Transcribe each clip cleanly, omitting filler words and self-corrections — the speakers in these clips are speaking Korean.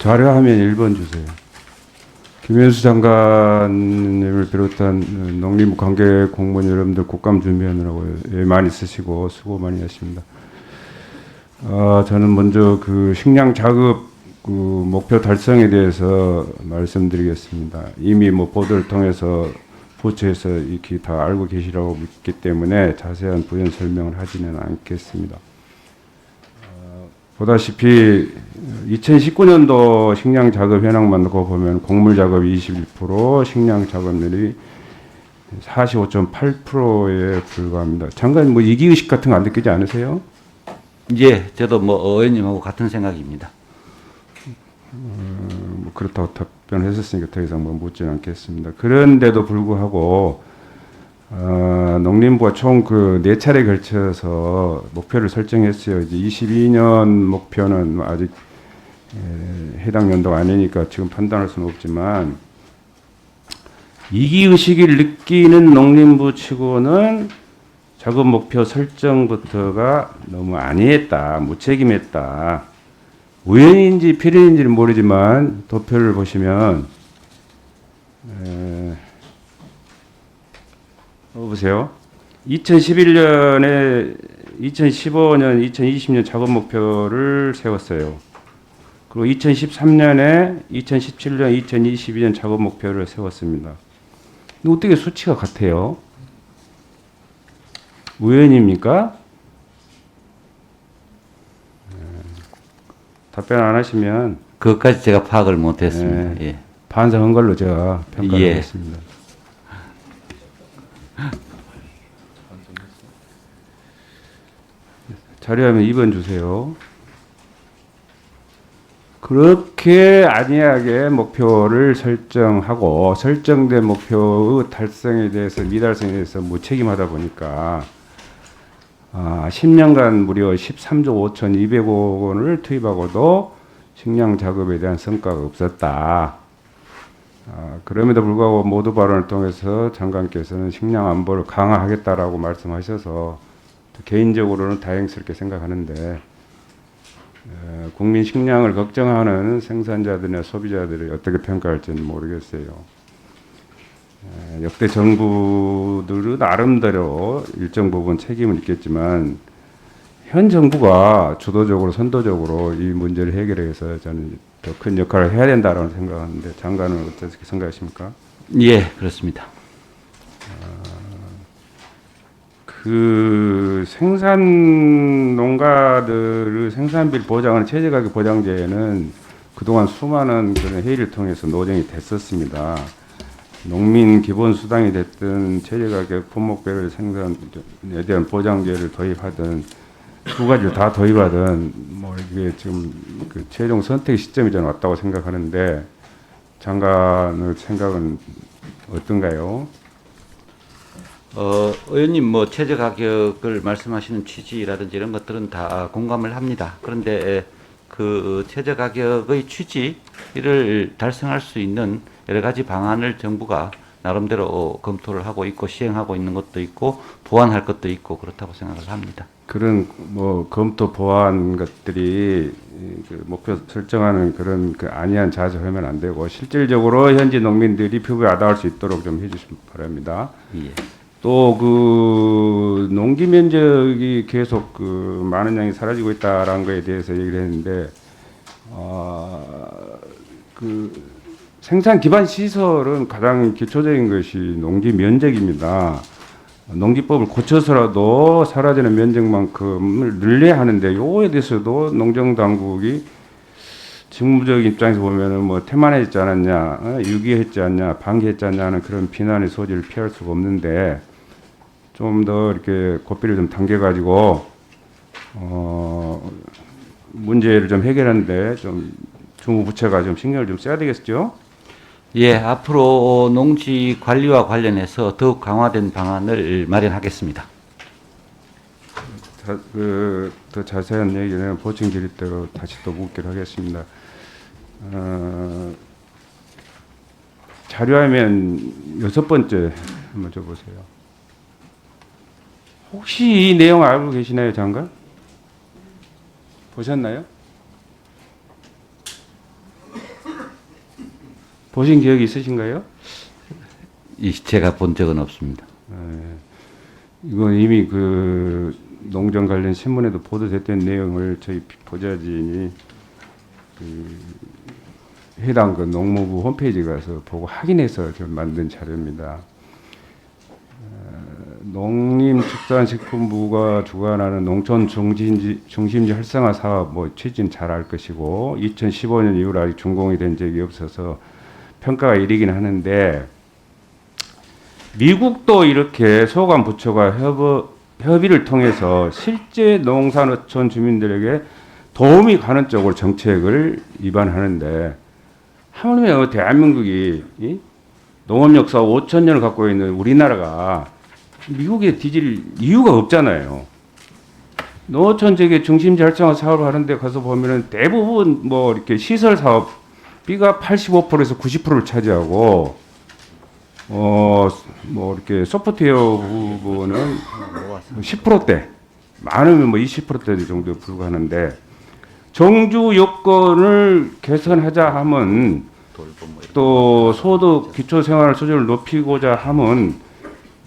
자료화면 1번 주세요. 김현수 장관님을 비롯한 농림부 관계 공무원 여러분들 국감 준비하느라고 많이 쓰시고 수고 많이 하십니다. 저는 먼저 그 식량 자급 그 목표 달성에 대해서 말씀드리겠습니다. 이미 뭐 보도를 통해서 부처에서 이렇게 다 알고 계시라고 믿기 때문에 자세한 부연 설명을 하지는 않겠습니다. 보다시피 2019년도 식량 작업 현황만 놓고 보면 곡물 작업이 21%, 식량 작업률이 45.8%에 불과합니다. 잠깐 뭐 이기의식 같은 거 안 느끼지 않으세요? 예, 저도 뭐 의원님하고 같은 생각입니다. 뭐 그렇다고 답변했었으니까 더 이상 뭐 묻지는 않겠습니다. 그런데도 불구하고 농림부가 총 그 4차례 걸쳐서 목표를 설정했어요. 이제 22년 목표는 아직 해당 연도가 아니니까 지금 판단할 수는 없지만 이기의식을 느끼는 농림부 치고는 작업 목표 설정부터가 너무 안이했다, 무책임했다. 우연인지 필연인지는 모르지만 도표를 보시면 보세요. 2011년에 2015년, 2020년 작업 목표를 세웠어요. 그리고 2013년에 2017년, 2022년 작업 목표를 세웠습니다. 근데 어떻게 수치가 같아요? 우연입니까? 답변 안 하시면 그것까지 제가 파악을 못했습니다. 예. 반성한 걸로 제가 평가를 예. 하겠습니다. 자료화면 2번 주세요. 그렇게 안이하게 목표를 설정하고 설정된 목표의 달성에 대해서 미달성에 대해서 무책임하다 보니까 10년간 무려 13조 5,200억 원을 투입하고도 식량 작업에 대한 성과가 없었다. 그럼에도 불구하고 모두 발언을 통해서 장관께서는 식량 안보를 강화하겠다라고 말씀하셔서 개인적으로는 다행스럽게 생각하는데 국민 식량을 걱정하는 생산자들이나 소비자들이 어떻게 평가할지는 모르겠어요. 역대 정부들은 나름대로 일정 부분 책임은 있겠지만 현 정부가 주도적으로 선도적으로 이 문제를 해결해서 저는 더 큰 역할을 해야 된다고 생각하는데 장관은 어떻게 생각하십니까? 예, 그렇습니다. 그 생산 농가들의 생산비를 보장하는 최저가격 보장제는 그동안 수많은 그런 회의를 통해서 노정이 됐었습니다. 농민 기본 수당이 됐든 최저가격 품목별 생산에 대한 보장제를 도입하든 두 가지를 다 도입하든 뭐 이게 지금 그 최종 선택 시점이 저는 왔다고 생각하는데 장관의 생각은 어떤가요? 의원님 뭐 최저 가격을 말씀하시는 취지라든지 이런 것들은 다 공감을 합니다. 그런데 그 최저 가격의 취지를 달성할 수 있는 여러 가지 방안을 정부가 나름대로 검토를 하고 있고 시행하고 있는 것도 있고 보완할 것도 있고 그렇다고 생각을 합니다. 그런 뭐 검토 보완 것들이 그 목표 설정하는 그런 그 안이한 자세하면 안 되고 실질적으로 현지 농민들이 피부에 와닿을 수 있도록 좀 해주시기 바랍니다. 예. 또 그 농기 면적이 계속 그 많은 양이 사라지고 있다라는 거에 대해서 얘기를 했는데 그 생산 기반 시설은 가장 기초적인 것이 농지 면적입니다. 농기법을 고쳐서라도 사라지는 면적만큼을 늘려야 하는데 요거에 대해서도 농정당국이 직무적 입장에서 보면은 뭐 태만했지 않았냐, 유기했지 않냐, 방기했지 않냐 하는 그런 비난의 소지를 피할 수가 없는데 좀 더 이렇게 고삐를 좀 당겨가지고 문제를 좀 해결하는데 좀 중부부처가 좀 신경을 좀 써야 되겠죠? 예, 앞으로 농지 관리와 관련해서 더욱 강화된 방안을 마련하겠습니다. 더 자세한 얘기는 보충 드릴 대로 다시 또 묻기로 하겠습니다. 자료화면 6번째 한번 줘보세요. 혹시 이 내용 알고 계시나요, 장관? 보셨나요? 보신 기억이 있으신가요? 제가 본 적은 없습니다. 이건 이미 그 농정 관련 신문에도 보도됐던 내용을 저희 보좌진이 그 해당 그 농무부 홈페이지 가서 보고 확인해서 만든 자료입니다. 농림축산식품부가 주관하는 농촌 중심지 활성화 사업 취지는 잘 알 것이고 2015년 이후로 아직 준공이 된 적이 없어서 평가가 이르긴 하는데 미국도 이렇게 소관 부처가 협의를 통해서 실제 농산어촌 주민들에게 도움이 가는 쪽으로 정책을 입안하는데 하물며 대한민국이 농업 역사 5,000년을 갖고 있는 우리나라가 미국에 뒤질 이유가 없잖아요. 농어촌 지역의 중심지 활성화 사업을 하는데 가서 보면은 대부분 이렇게 시설 사업비가 85%에서 90%를 차지하고 이렇게 소프트웨어 부분은 10%대, 많으면 20%대 정도에 불과하는데 정주 여건을 개선하자 하면 또 소득 기초생활 수준을 높이고자 하면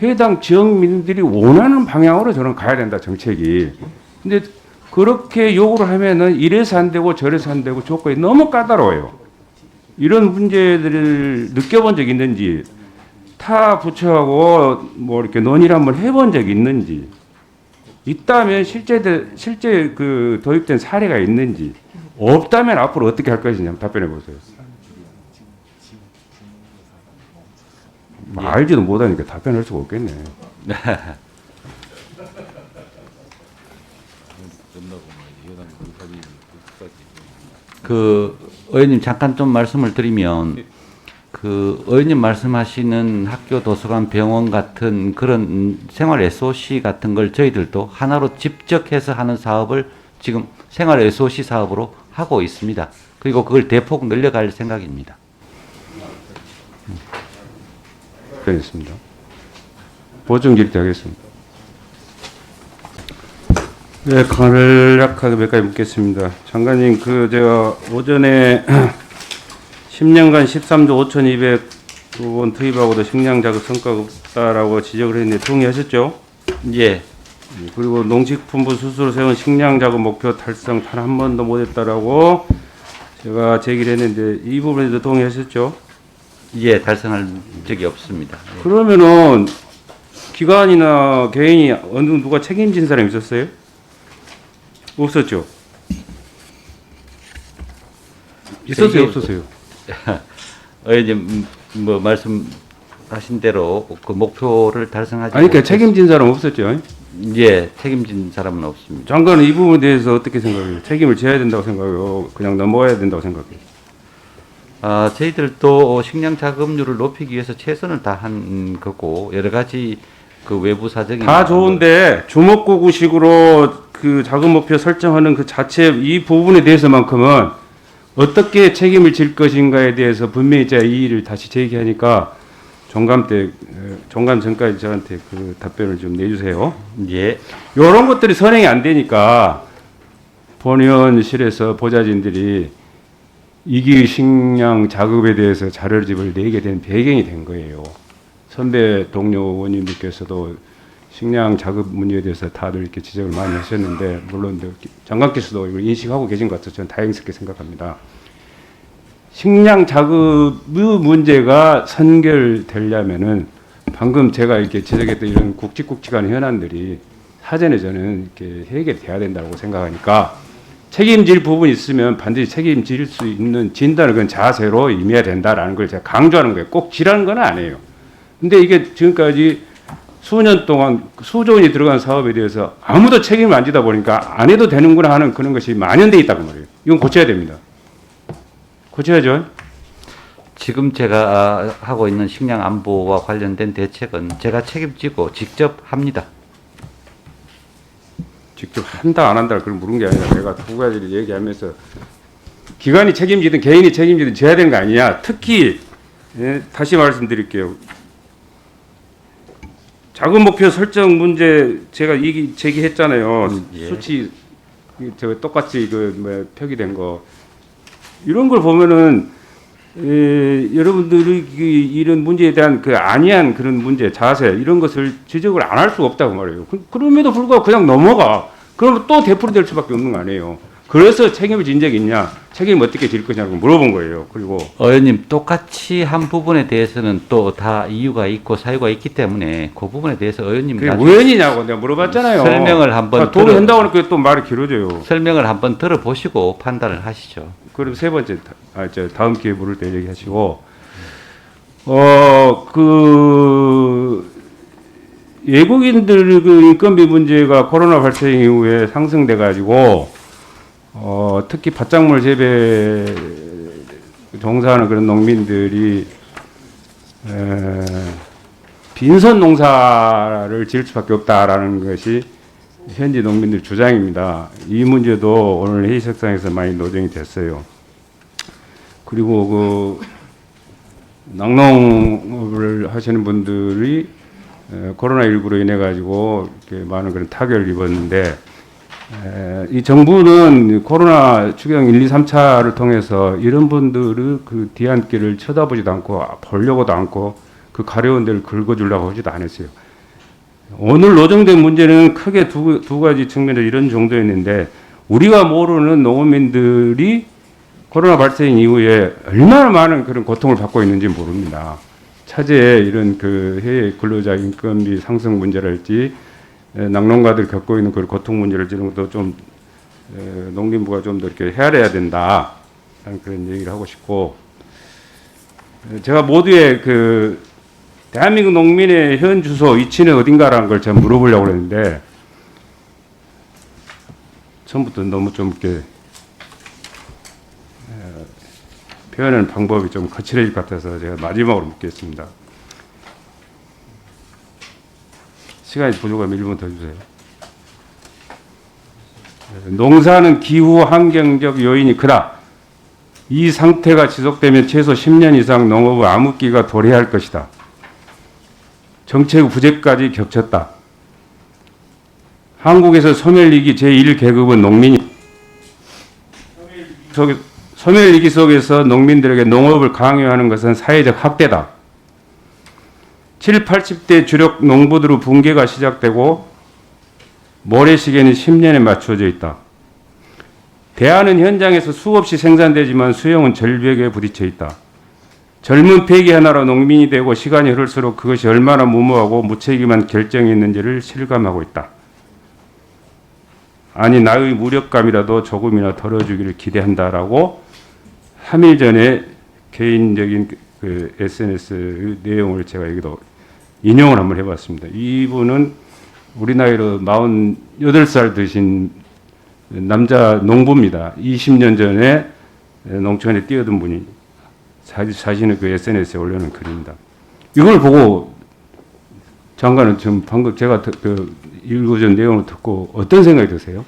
해당 지역민들이 원하는 방향으로 저는 가야 된다 정책이. 근데 그렇게 요구를 하면은 이래서 안 되고 저래서 안 되고 조건이 너무 까다로워요. 이런 문제들을 느껴본 적 있는지 타 부처하고 이렇게 논의를 한번 해본 적 있는지 있다면 실제 그 도입된 사례가 있는지 없다면 앞으로 어떻게 할 것인지 한번 답변해 보세요. 알지도 못하니까 답변할 수가 없겠네. 그 의원님 잠깐 좀 말씀을 드리면 그 의원님 말씀하시는 학교, 도서관, 병원 같은 그런 생활 SOC 같은 걸 저희들도 하나로 집적해서 하는 사업을 지금 생활 SOC 사업으로 하고 있습니다. 그리고 그걸 대폭 늘려갈 생각입니다. 알겠습니다. 보충 질의하겠습니다. 네, 간략하게 몇 가지 묻겠습니다. 장관님, 제가 오전에 10년간 13조 5,200원 투입하고도 식량 자급 성과가 없다라고 지적을 했는데 동의하셨죠? 예. 그리고 농식품부 스스로 세운 식량 자급 목표 달성 단 한 번도 못했다라고 제가 제기를 했는데 이 부분에도 동의하셨죠? 예, 달성할 적이 없습니다. 예. 그러면은 기관이나 개인이 누가 책임진 사람이 있었어요? 없었죠? 있었어요, 없었어요? 의원님 말씀하신 대로 그 목표를 달성하지 아니, 그러니까 못했- 책임진 사람 없었죠? 예, 책임진 사람은 없습니다. 장관은 이 부분에 대해서 어떻게 생각해요? 책임을 져야 된다고 생각해요? 그냥 넘어가야 된다고 생각해요? 저희들도 식량 자급률을 높이기 위해서 최선을 다한 거고 여러 가지 그 외부 사정이 다 좋은데 주먹구구식으로 그 자금 목표 설정하는 그 자체 이 부분에 대해서만큼은 어떻게 책임을 질 것인가에 대해서 분명히 제가 이 일을 다시 제기하니까 종감 전까지 저한테 그 답변을 좀 내주세요. 예, 이런 것들이 선행이 안 되니까 본의원실에서 보좌진들이 이기 식량 자급에 대해서 자료집을 내게 된 배경이 된 거예요. 선배 동료 의원님들께서도 식량 자급 문제에 대해서 다들 이렇게 지적을 많이 하셨는데 물론 장관께서도 이걸 인식하고 계신 것 같아서 저는 다행스럽게 생각합니다. 식량 자급 문제가 선결되려면은 방금 제가 이렇게 지적했던 이런 굵직굵직한 현안들이 사전에 저는 이렇게 해결돼야 된다고 생각하니까 책임질 부분이 있으면 반드시 책임질 수 있는 진단을 그건 자세로 임해야 된다라는 걸 제가 강조하는 거예요. 꼭 지라는 건 아니에요. 근데 이게 지금까지 수년 동안 수조 원이 들어간 사업에 대해서 아무도 책임을 안 지다 보니까 안 해도 되는구나 하는 그런 것이 만연돼 있다고 말이에요. 이건 고쳐야 됩니다. 고쳐야죠. 지금 제가 하고 있는 식량 안보와 관련된 대책은 제가 책임지고 직접 합니다. 직접 한다 안 한다 그걸 물은 게 아니라 내가 두 가지를 얘기하면서 기관이 책임지든 개인이 책임지든 져야 되는 거 아니냐. 특히 다시 말씀드릴게요. 자금 목표 설정 문제 제가 제기했잖아요. 예. 수치 저 똑같이 표기된 거 이런 걸 보면은 여러분들이 이런 문제에 대한 그 안이한 그런 문제, 자세 이런 것을 지적을 안 할 수가 없다고 말해요. 그럼에도 불구하고 그냥 넘어가. 그러면 또 되풀이될 수밖에 없는 거 아니에요. 그래서 책임을 진 적이 있냐, 책임 어떻게 질 거냐고 물어본 거예요. 그리고 의원님 똑같이 한 부분에 대해서는 또 다 이유가 있고 사유가 있기 때문에 그 부분에 대해서 의원님 그게 나중에 우연이냐고 내가 물어봤잖아요. 설명을 한번 도로 한다고 하니까 또 말이 길어져요. 설명을 한번 들어보시고 판단을 하시죠. 그럼 세 번째, 다음 기회 물을 때 얘기하시고, 외국인들 그 인건비 문제가 코로나 발생 이후에 상승돼 가지고, 특히 밭작물 재배 종사하는 그런 농민들이, 빈선 농사를 지을 수밖에 없다라는 것이 현지 농민들 주장입니다. 이 문제도 오늘 회의석상에서 많이 논쟁이 됐어요. 그리고 그 낙농을 하시는 분들이 코로나19로 인해 가지고 이렇게 많은 그런 타격을 입었는데, 이 정부는 코로나 추경 1, 2, 3차를 통해서 이런 분들의 그 뒤안길을 쳐다보지도 않고 보려고도 않고 그 가려운 데를 긁어주려고 하지도 않았어요. 오늘 노정된 문제는 크게 두 가지 측면에서 이런 정도였는데, 우리가 모르는 농민들이 코로나 발생 이후에 얼마나 많은 그런 고통을 받고 있는지 모릅니다. 차제에 이런 그 해외 근로자 인건비 상승 문제랄지, 낙농가들 겪고 있는 그 고통 문제를 이런 것도 좀 농림부가 좀 더 이렇게 헤아려야 된다 하는 그런 얘기를 하고 싶고, 제가 모두의 그 대한민국 농민의 현 주소 위치는 어딘가라는 걸 제가 물어보려고 그랬는데, 처음부터 너무 좀 이렇게 표현하는 방법이 좀 거칠어질 것 같아서 제가 마지막으로 묻겠습니다. 시간이 부족하면 1분 더 주세요. 농사는 기후 환경적 요인이 크다. 이 상태가 지속되면 최소 10년 이상 농업의 암흑기가 도래할 것이다. 정책 부재까지 겹쳤다. 한국에서 소멸위기 제1계급은 농민이 소멸위기 속에서 농민들에게 농업을 강요하는 것은 사회적 학대다. 7, 80대 주력 농부들의 붕괴가 시작되고 모래시계는 10년에 맞춰져 있다. 대안은 현장에서 수없이 생산되지만 수용은 절벽에 부딪혀 있다. 젊은 패기 하나로 농민이 되고 시간이 흐를수록 그것이 얼마나 무모하고 무책임한 결정이었는지를 실감하고 있다. 아니 나의 무력감이라도 조금이나 덜어주기를 기대한다라고 3일 전에 개인적인 그 SNS 내용을 제가 여기도 인용을 한번 해봤습니다. 이분은 우리 나이로 48살 드신 남자 농부입니다. 20년 전에 농촌에 뛰어든 분이 자신의 그 SNS에 올려놓은 글입니다. 이걸 보고 장관은 지금 방금 제가 그 읽어준 내용을 듣고 어떤 생각이 드세요?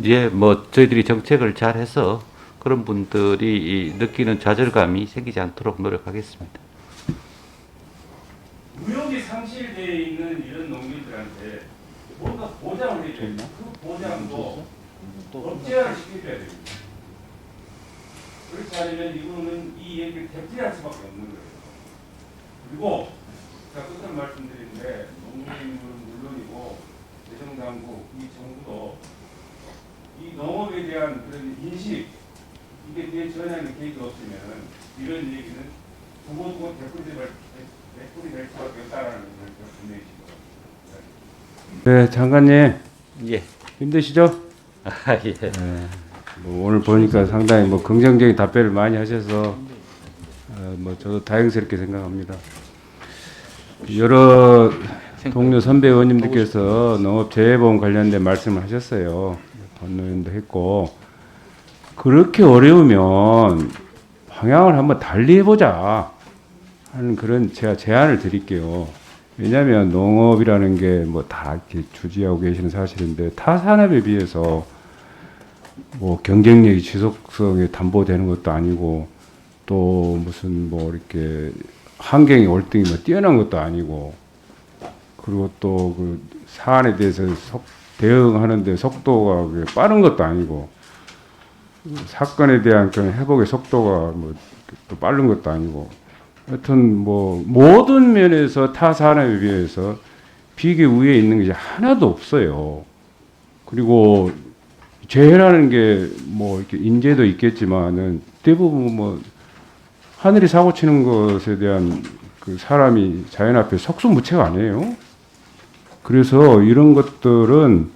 예, 뭐 저희들이 정책을 잘해서 그런 분들이 느끼는 좌절감이 생기지 않도록 노력하겠습니다. 무역이 상실되어 있는 이런 농민들한테 뭔가 보장을 해줘야 됩니다. 그 보장도 법제화를 시켜줘야 됩니다. 그렇지 않으면 이거는 이 얘기를 대필할 수밖에 없는 거예요. 그리고 제가 끝으로 말씀드리는데 농민은 물론이고 대정당국, 이 정부도 이 농업에 대한 그런 인식 이게 뒤에 전하는 계획이 없으면 이런 얘기는 두고두고 대풀이 될 수밖에 없다라는 걸 분명히 지금. 네, 장관님. 예. 힘드시죠? 아, 예. 네. 뭐 오늘 보니까 상당히 뭐 긍정적인 답변을 많이 하셔서 뭐 저도 다행스럽게 생각합니다. 여러 동료 선배 의원님들께서 농업재해보험 관련된 말씀을 하셨어요. 권노인도 했고, 그렇게 어려우면 방향을 한번 달리 해보자 하는 그런 제가 제안을 드릴게요. 왜냐하면 농업이라는 게 뭐 다 이렇게 주지하고 계시는 사실인데 타 산업에 비해서 뭐 경쟁력이 지속성이 담보되는 것도 아니고 또 무슨 뭐 이렇게 환경이 월등히 뭐 뛰어난 것도 아니고 그리고 또 그 사안에 대해서 대응하는데 속도가 빠른 것도 아니고 사건에 대한 그런 회복의 속도가 뭐 또 빠른 것도 아니고 하여튼 뭐 모든 면에서 타 산업에 비해서 비교 우위에 있는 게 이제 하나도 없어요. 그리고 죄라는 게 뭐 이렇게 인재도 있겠지만은 대부분 뭐 하늘이 사고 치는 것에 대한 그 사람이 자연 앞에 속수무책 아니에요. 그래서 이런 것들은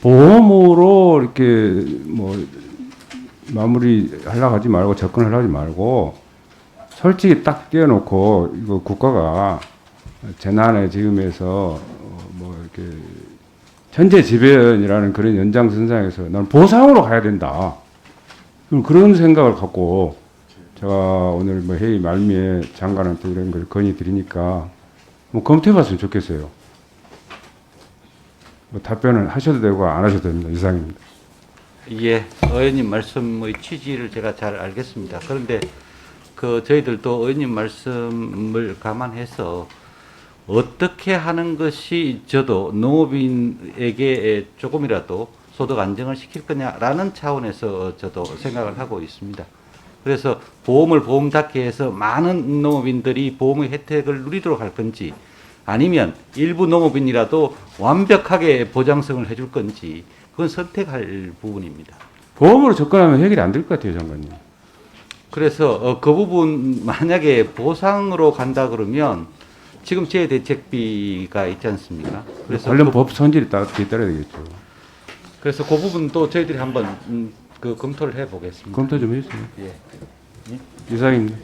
보험으로 이렇게 뭐 마무리 하려고 하지 말고 접근하려고 하지 말고 솔직히 딱 떼어놓고 이거 국가가 재난의 지금에서 뭐 이렇게 천재지변이라는 그런 연장선상에서 나는 보상으로 가야 된다. 그런 생각을 갖고 제가 오늘 뭐 회의 말미에 장관한테 이런 걸 건의 드리니까 뭐 검토해봤으면 좋겠어요. 뭐 답변을 하셔도 되고 안 하셔도 됩니다. 이상입니다. 예, 의원님 말씀의 취지를 제가 잘 알겠습니다. 그런데 그 저희들도 의원님 말씀을 감안해서 어떻게 하는 것이 저도 농업인에게 조금이라도 소득 안정을 시킬 거냐라는 차원에서 저도 생각을 하고 있습니다. 그래서 보험을 보험답게 해서 많은 농업인들이 보험의 혜택을 누리도록 할 건지 아니면 일부 농업인이라도 완벽하게 보장성을 해줄 건지 그건 선택할 부분입니다. 보험으로 접근하면 해결이 안 될 것 같아요, 장관님. 그래서 그 부분 만약에 보상으로 간다 그러면 지금 재대책비가 있지 않습니까? 그래서 관련 법 손질이 따라야 되겠죠. 그래서 그 부분도 저희들이 한번 그 검토를 해보겠습니다. 검토 좀 해주세요. 예. 이상입니다.